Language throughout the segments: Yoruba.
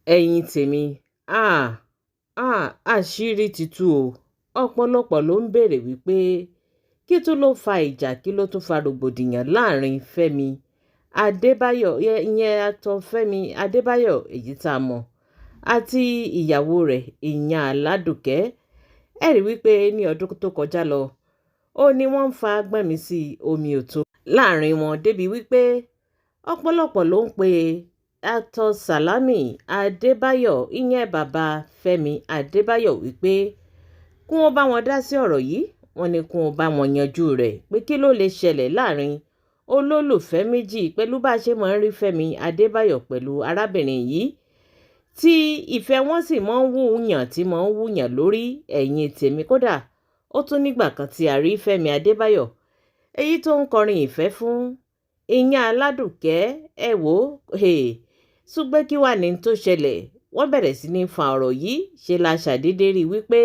ẹ̀yin tèmi àṣírí ti tú o. Ọ̀pọ̀lọpọ̀ ló ń béèrè wípé kí tún ló fa ìjà, kí ló tún fa rògbòdìyàn láàrin Fẹ́mi Adébáyọ̀, ìyẹn actor Fẹ́mi Adébáyọ̀ èyí tá a mọ̀, àti ìyàwó rẹ̀ ìyàn Aládùkẹ́. Ẹ rí wípé ní ọdún tó kọjá lọ ó ní wọ́n ń fa gbọ́nmi sí omi òtó láàrin wọn, débi wípé ọ̀pọ̀lọpọ̀ ló ń pe actor Salami Adébáyọ̀, ìyẹn bàbá Fẹ́mi Adébáyọ̀, wípé kí wọ́n bá wọn dá sí ọ̀rọ̀ yìí. Wọ́n ní kí wọ́n bá wọn yanjú rẹ̀, pé kí ló lè ṣẹlẹ̀ láàrin olólùfẹ́ méjì pẹ̀lú bá a ṣe máa ń rí Fẹ́mi Adébáyọ̀ pẹ̀lú arábìnrin yìí, tí ìfẹ́ wọn sì máa ń wúyàn, tí máa ń wúyàn lórí. Ẹ̀yin tèmi, kódà ó tún nígbà kan tí a rí Fẹ́mi Adébáyọ̀ èyí tó ń kọrin ìfẹ́ fún ìyàn Aládùkẹ́. Ẹ wò ó, ṣùgbọ́n kí wà ní tó ṣẹlẹ̀? Wọ́n bẹ̀rẹ̀ sí ní fa ọ̀rọ̀ yìí, ṣe la ṣàdédé rí wípé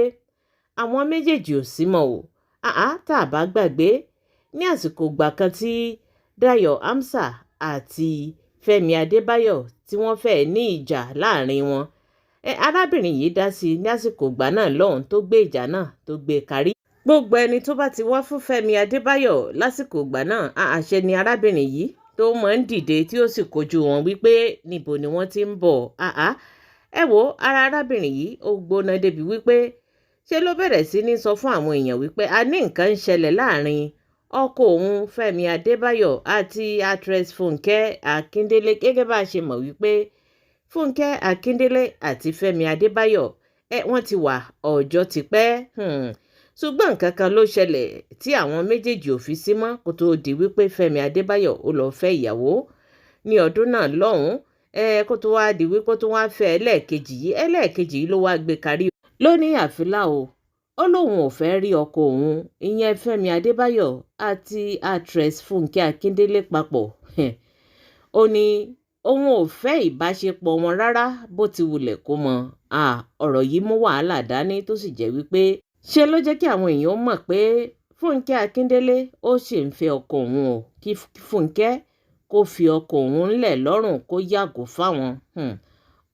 àwọn méjèèjì ò sí mọ́ o. Tá a bá gbàgbé, ní àsìkò ìgbà kan tí Dayọ̀ Amsa àti Fẹ́mi Adébáyọ̀ tí wọ́n fẹ́ ní ìjà láàrin wọn, arábìnrin yìí dá sí ní àsìkò ìgbà náà lọ́hùn, tó gbé ìjà náà tó gbé kárí. Gbogbo ẹni tó bá ti wá fún Fẹ́mi Adébáyọ̀ lásìkò ìgbà náà, àṣẹ ni arábìnrin yìí tó máa ń dìde tí ó sì kojú wọn wípé níbo ni wọ́n ti ń bọ̀. Ẹ wo, ara arábìnrin yìí ó gbóná débi wípé ṣe ló bẹ̀rẹ̀ sí ní sọ fún àwọn èèyàn wípé a ní nǹkan ń ṣẹlẹ̀ láàrin ọkọ òun Fẹ́mi Adébáyọ̀ àti actress Fúnkẹ́ Akíndélé. Gẹ́gẹ́ bá a ṣe mọ̀ wípé Fúnkẹ́ Akíndélé àti Fẹ́mi Adébáyọ̀ wọ́n ti wà ọjọ́ ti pẹ́. Ṣùgbọ́n nǹkan kan ló ṣẹlẹ̀ tí àwọn méjèèjì ò fi sí mọ́ kó tó di wípé Fẹ́mi Adébáyọ̀ ó lọ fẹ́ ìyàwó ní ọdún náà lọ́hùn. Kó tó wá di wípé tó wá fẹ́ ẹlẹ́ẹ̀kejì yìí ló wá gbé kárí ló ní àfilà o. Ó lóun ò fẹ́ rí ọkọ òun ìyẹn Fẹ́mi Adébáyọ̀ àti actress Fúnkẹ́ Akíndélé papọ̀. Ó ní òun ò fẹ́ ìbáṣepọ̀ wọn rárá bó ti wulẹ̀ kó mọ. Ọ̀rọ̀ yìí mú wàhálà dání, tó sì jẹ́ wípé ṣe ló jẹ́ kí àwọn èèyàn mọ̀ pé Fúnkẹ́ Akíndélé ó sì ń fẹ́ ọkọ òun o, kí Fúnkẹ́ kó fi ọkọ òun ńlẹ̀ lọ́rùn, kó yàgò fáwọn.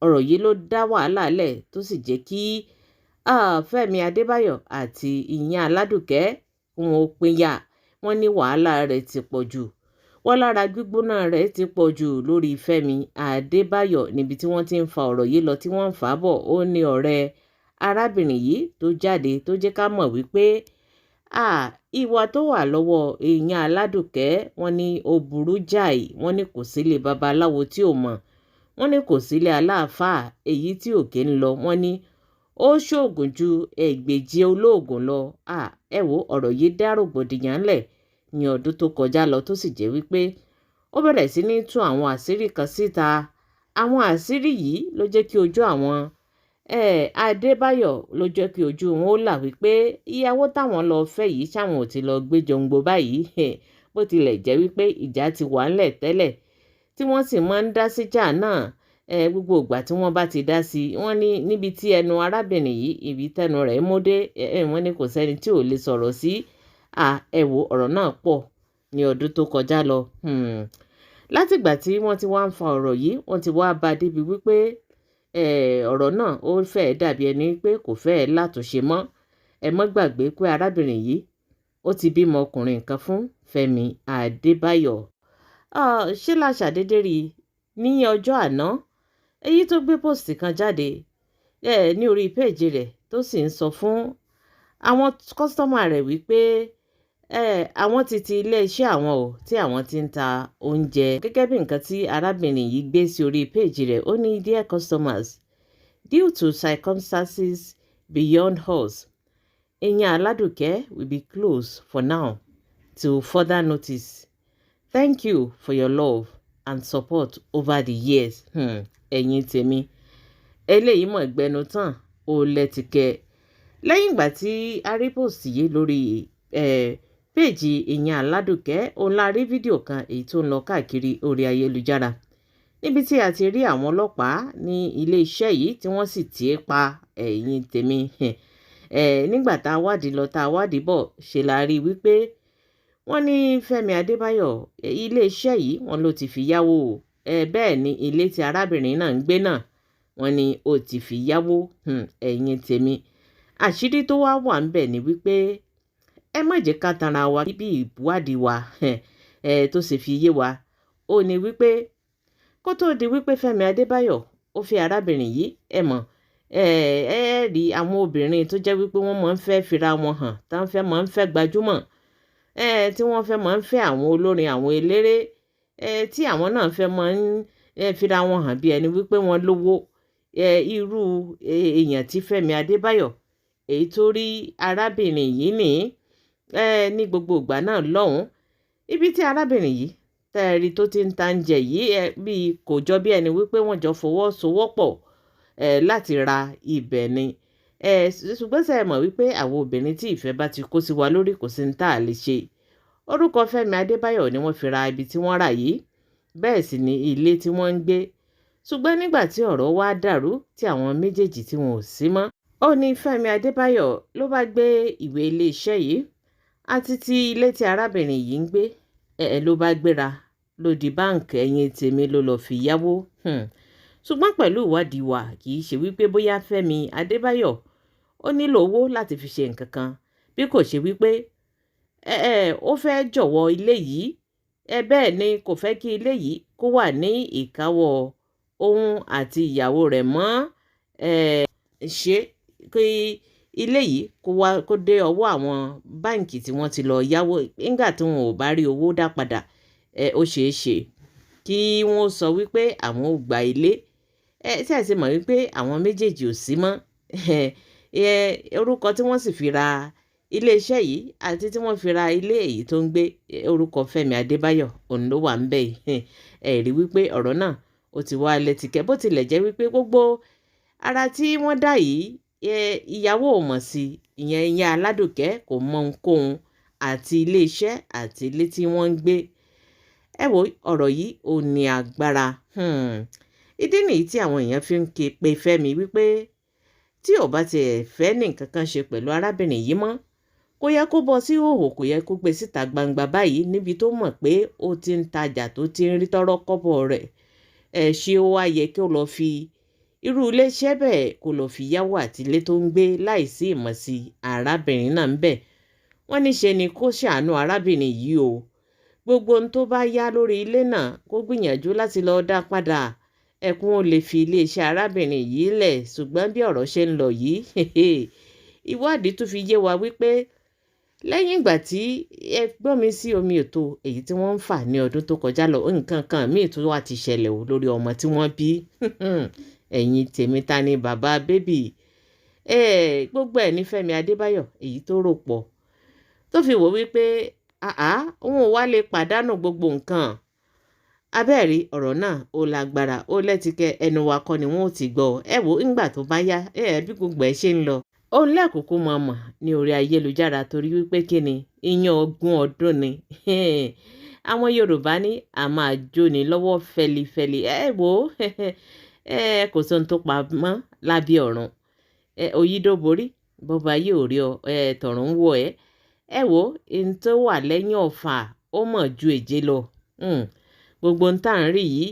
Ọ̀rọ̀ yìí ló dá wàhálà lẹ̀, tó sì jẹ́ kí Fẹ́mi Adébáyọ̀ àti ìyàn Aládùkẹ́ wọn ò pínyà. Wọ́n ní wàhálà rẹ̀ ti pọ̀ jù, wọ́n lára gbígbóná rẹ̀ ti pọ̀ jù lórí Fẹ́mi Adébáyọ̀. Níbi tí wọ́n ti ń fa ọ̀rọ̀ yìí lọ, tí wọ́n ń fà á bọ̀, ó ní ọ̀rẹ́ arábìnrin yìí tó jáde tó jẹ́ ká mọ̀ wípé ìwà tó wà lọ́wọ́ ìyàn Aládùkẹ́, wọ́n ní ó burú jáì. Wọ́n ní kò sílé babaláwo tí ò mọ̀, wọ́n ní kò sílé aláàfáà èyí tí òkè ń lọ. Wọ́n ní ó ṣoògùn ju ẹgbẹ̀je olóògùn lọ. Ẹ wo, ọ̀rọ̀ yìí dá rògbòdìyàn lẹ̀ ní ọdún tó kọjá lọ, tó sì jẹ́ wípé ó bẹ̀rẹ̀ sí ní tú àwọn àṣírí kan síta. Àwọn àṣírí yìí ló jẹ́ kí ojú àwọn Adébáyọ̀, ló jẹ́ kí ojú wọn ó là wípé ìyàwó táwọn lọ fẹ́ yìí ṣáwọn ò ti lọ gbé jọngbò báyìí. Bó tilẹ̀ jẹ́ wípé ìjà ti wà ńlẹ̀ tẹ́lẹ̀, tí wọ́n sì máa ń dá síjà náà. Gbogbo ìgbà tí wọ́n bá ti dá sí, wọ́n ní níbi tí ẹnu arábìnrin yìí, ibi tẹnu rẹ̀ mú dé, wọ́n ní kò sẹ́ni tí ò lè sọ̀rọ̀ sí. Ẹ wo, ọ̀rọ̀ náà pọ̀ ní ọdún tó kọjá lọ. Látìgbà tí wọ́n ti wá ń fa ọ̀rọ̀ yìí, wọ́n ti wá bá débi wípé ọ̀rọ̀ náà ó fẹ́ẹ́ dàbí ẹni pé kò fẹ́ẹ́ látúnṣe mọ́. Ẹ mọ́ gbàgbé pé arábìnrin yìí ó ti bímọ ọkùnrin kan fún Fẹ́mi Adébáyọ̀. Ṣé la ṣàdédé rí ní ọjọ́ àná èyí tó gbé post kan jáde ní orí péèjì rẹ̀, tó sì ń sọ fún àwọn kọ́sítọ́mà rẹ̀ wípé àwọn ti iléeṣẹ́ àwọn o, tí àwọn ti ń ta oúnjẹ. Gẹ́gẹ́ bí nǹkan tí arábìnrin yìí gbé sí orí péèjì rẹ̀, ó ní dear customers, due to circumstances beyond us, ìyàn Aládùkẹ́ will be closed for now till further notice. Thank you for your love and support over the years. Ẹ̀yin tèmi, eléyìí mọ̀ gbẹnu tán ó lẹ́tìkẹ́. Lẹ́yìn ìgbà tí a rí post yìí lórí péèjì ìyàn Aládùkẹ́, òun la rí fídíò kan èyí tó ń lọ káàkiri orí ayélujára, níbi tí a ti rí àwọn ọlọ́pàá ní ilé iṣẹ́ yìí tí wọ́n sì tì í pa. Ẹ̀yin tèmi, nígbà tá a wádìí lọ tá a wádìí bọ̀, ṣe la rí wípé wọ́n ní Fẹ́mi Adébáyọ̀ ilé iṣẹ́ yìí wọ́n ló ti fi yáwó. Bẹ́ẹ̀ ni ilé tí arábìnrin náà ń gbé náà wọ́n ní ó ti fi yáwó. Ẹ̀yin tèmi, àṣírí tó wá wà ń bẹ̀ ni wípé ẹ má jẹ́ ká tanra wa bí ìwádìí wa tó sì fi yé wa. Ó ní wípé kó tó di wípé Fẹ́mi Adébáyọ̀ ó fi arábìnrin yìí, ẹ mọ̀, rí àwọn obìnrin tó jẹ́ wípé wọ́n máa ń fẹ́ fira wọn hàn, tí wọ́n máa ń fẹ́ gbajúmọ̀, tí wọ́n máa ń fẹ́ àwọn olórin, àwọn eléré, tí àwọn náà máa ń fira wọn hàn bí ẹni wípé wọ́n lówó. Irú èèyàn tí Fẹ́mi Adébáyọ̀ èyí tó rí arábìnrin yìí ní gbogbo ìgbà náà lọ́hùn-ún, ibi tí arábìnrin yìí tẹ́ẹ̀rí tó ti ń ta oúnjẹ yìí bí kò jọ bí ẹni wípé wọ́n jọ fọwọ́sowọ́pọ̀ láti ra ibẹ̀ ni. Ṣùgbọ́n ṣé ẹ mọ̀ wípé àwọn obìnrin tí ìfẹ́ bá ti kó sí wa lórí kò sí ní tá a lè ṣe. Orúkọ Fẹ́mi Adébáyọ̀ ni wọ́n fi ra ibi tí wọ́n rà yìí, bẹ́ẹ̀ sì ni ilé tí wọ́n ń gbé. Ṣùgbọ́n nígbà tí ọ̀rọ̀ wá dàrú tí àwọn méjèèjì tí wọn ò sí mọ́, ó ní Fẹ́mi Adébáyọ̀ ló bá gbé ìwé ilé iṣẹ́ yìí àti ti ilé tí arábìnrin yìí ń gbé ló bá gbéra ló di báǹkì. Ẹ̀yin tèmi ló lọ́ọ́ fi yáwó. Ṣùgbọ́n pẹ̀lú ìwádìí wa kì í ṣe wípé bóyá Fẹ́mi Adébáyọ̀ ó nílò owó láti fi ṣe nǹkan kan, bí kò ṣe wípé ó fẹ́ jọ̀wọ́ ilé yìí. Bẹ́ẹ̀ ni kò fẹ́ kí ilé yìí kó wà ní ìkáwọ́ òun àti ìyàwó rẹ̀ mọ́. Ṣé kí ilé yìí kó dé ọwọ́ àwọn báǹkì tí wọ́n ti lọ yáwó, nígbà tí wọn ò bá rí owó dá padà. Ó ṣeé ṣe kí wọ́n sọ wípé àwọn ò gba ilé. Tí ẹ sì mọ̀ wípé àwọn méjèèjì ò sí mọ́. Orúkọ tí wọ́n sì fi ra ilé iṣẹ́ yìí àti tí wọ́n fi ra ilé èyí tó ń gbé, orúkọ Fẹ́mi Adébáyọ̀ òun ló wà ń bẹ̀ yìí. Rí wípé ọ̀rọ̀ náà ó ti wá lẹ́tìkẹ́, bó tilẹ̀ jẹ́ wípé gbogbo ara tí wọ́n dá yìí ìyàwó ò mọ̀ sí, ìyẹn Aládùkẹ́ kò mọ ohunkóhun àti ilé iṣẹ́ àti ilé tí wọ́n ń gbé. Wo ọ̀rọ̀ yìí ò ní agbára. Ìdí nìyí tí àwọn èèyàn fi ń ké pe Fẹ́mi wípé tí ò bá tiẹ̀ fẹ́ ní nǹkan kan ṣe pẹ̀lú arábìnrin yìí mọ́, kò yẹ kó bọ́ sí ìhòhò, kò yẹ kó gbé síta gbangba báyìí níbi tó mọ̀ pé ó ti ń tajà tó ti ń rí tọ́rọ́ kọ́bọ̀ rẹ̀. Ṣé ó wá yẹ kí ó lọ fi irú ilé iṣẹ́ bẹ́ẹ̀ kó lọ fi yáwó àti ilé tó ń gbé láìsí ìmọ̀ sí arábìnrin náà ń bẹ̀? Wọ́n ní ṣe ni kó ṣàánú arábìnrin yìí o. Gbogbo ohun tó bá yá lórí ilé náà kó gbìyànjú láti lọ dá padà. Ẹkún ó lè fi ilé iṣẹ́ arábìnrin yìí lẹ̀. Ṣùgbọ́n bí ọ̀rọ̀ ṣe ń lọ yìí, ìwádìí tún fi yé wa wípé lẹ́yìn ìgbà tí gbọ́n mi sí omi òtó èyí tí wọ́n ń fà ní ọdún tó kọjá lọ, nǹkan kan míì tó wá ti ṣẹlẹ̀ lórí ọmọ tí wọ́n bí. Ẹ̀yin tèmi, ta ni bàbá bébì? Gbogbo ẹ̀ ní Fẹ́mi Adébáyọ̀ èyí tó rò pọ̀ tó fi wò wípé òun ò wá lè pàdánù gbogbo nǹkan. Abẹ́ẹ̀rí ọ̀rọ̀ náà ó lágbára, ó lẹ́tìkẹ́, ẹnu wa kọ́ ni wọ́n ò ti gbọ́. Wò ńgbà tó bá yá, bí gbogbo ẹ̀ ṣe ń lọ. Òun lẹ́ẹ̀kúkú mọ̀ ní orí ayélujára torí wípé kí ni iyán ogún ọdún ni. Àwọn Yorùbá ní a máa jóni lọ́wọ́ fẹlifẹli. Wò kò sóhun tó pa mọ́ lábẹ́ ọ̀run. Oyídóborí bọ́ba yóò rí ọ tọ̀run wọ̀ ẹ́. Wò ohun tó wà lẹ́yìn ọ̀fà ó mọ̀ ju èje lọ. Gbogbo ohun tá à ń rí yìí,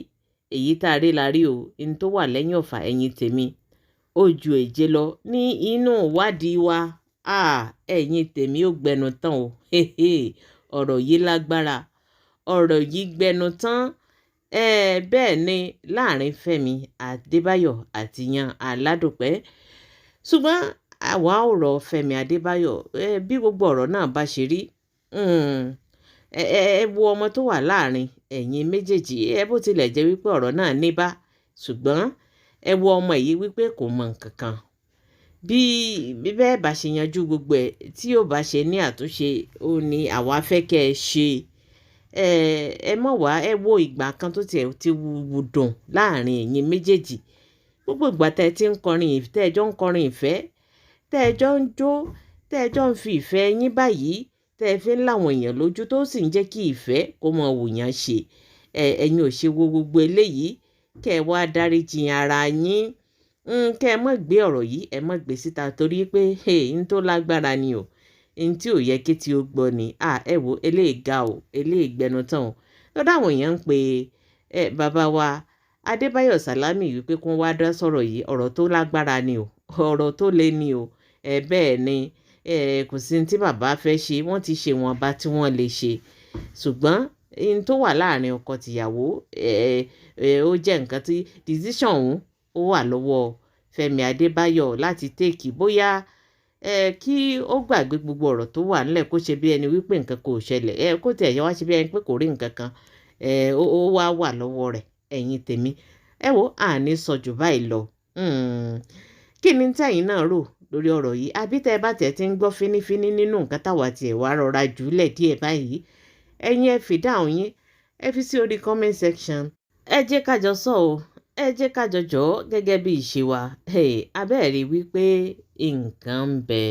èyí tá a rí la rí o. Ohun tó wà lẹ́yìn ọ̀fà, ẹ̀yin tèmi, ó ju èje lọ ní inú ìwádìí wa. Ẹ̀yin tèmi ó gbẹnu tán o. Ọ̀rọ̀ yìí lágbára, ọ̀rọ̀ yìí gbẹnu tán. Bẹ́ẹ̀ ni láàrin Fẹ́mi Adébáyọ̀ àti yan Aládùpẹ́. Ṣùgbọ́n àwa ò rọ̀ Fẹ́mi Adébáyọ̀ bí gbogbo ọ̀rọ̀ náà bá ṣe rí. Wo ọmọ tó wà láàrin ẹ̀yin méjèèjì. Bó tilẹ̀ jẹ́ wípé ọ̀rọ̀ náà ní bá, ṣùgbọ́n wo ọmọ yìí wípé kò mọ nǹkan kan. Bí bẹ́ẹ̀ bá ṣe yanjú gbogbo ẹ̀ tí yóò bá ṣe ní àtúnṣe, ó ní àwa fẹ́ kẹ́ ẹ ṣe. Mọ̀ wá wo ìgbà kan tó ti wù dùn láàrin ẹ̀yin méjèèjì. Gbogbo ìgbà tẹ́ ẹ ti ń kọrin ìfẹ́, tẹ́ ẹ jọ ń kọrin ìfẹ́, tẹ́ ẹ jọ ń jó, tẹ́ ẹ jọ ń fi ìfẹ́ yín báyìí, tẹ́ ẹ fi ń láwọn èèyàn lójú tó sì ń jẹ́ kí ìfẹ́ kó mọ wùyàn ṣe. Ẹ̀yin ò ṣe wo gbogbo eléyìí kẹ́ ẹ wá dáríjì ara yín. Kẹ́ ẹ má gbé ọ̀rọ̀ yìí, ẹ má gbé síta torí pé n tó lágbára ni o. N tí ò yẹ kí tí ó gbọ́ ni. Wò eléyìí ga o, eléyìí gbẹnu tán o. Lọ́dọ̀ àwọn èèyàn ń pe bàbá wa Adébáyọ̀ Sálámì wípé kí wọ́n wá dá sọ̀rọ̀ yìí, ọ̀rọ̀ tó lágbára ni o, ọ̀rọ̀ tó le ni o. Bẹ́ẹ̀ ni kò sí ní tí bàbá fẹ́ ṣe, wọ́n ti ṣe wọ̀nba tí wọ́n lè ṣe. Ṣùgbọ́n ohun tó wà láàrin ọkọ tìyàwó ó jẹ́ nǹkan tí decision òun ó wà lọ́wọ́ Fẹ́mi Adébáyọ̀ láti take, bóyá kí ó gbàgbé gbogbo ọ̀rọ̀ tó wà nílẹ̀, kó ṣe bí ẹni wípé nǹkan kò ṣẹlẹ̀, kó tiẹ̀ wá ṣe bí ẹni pé kò rí nǹkan kan, ó wà lọ́wọ́ rẹ̀. Ẹ̀yin tèmi, ẹ wo àní sọ jù báyìí lọ. Kí ni tẹ̀yin náà rò lórí ọ̀rọ̀ yìí? Àbí tẹ́ ẹ bá tiẹ̀ ti ń gbọ́ fínífíní nínú nǹkan táwa tiẹ̀ wá rọra jùlẹ̀ díẹ̀ báyìí, ẹ̀yin ẹ fi dáhùn yín, ẹ fi sí orí comment section. Ẹ jẹ́ ká jọ sọ o, ẹ jẹ́ ká jọ jọ́ gẹ́gẹ́ bí ìṣe wa. Abẹ́ẹ̀ rí wípé nǹkan ń bẹ.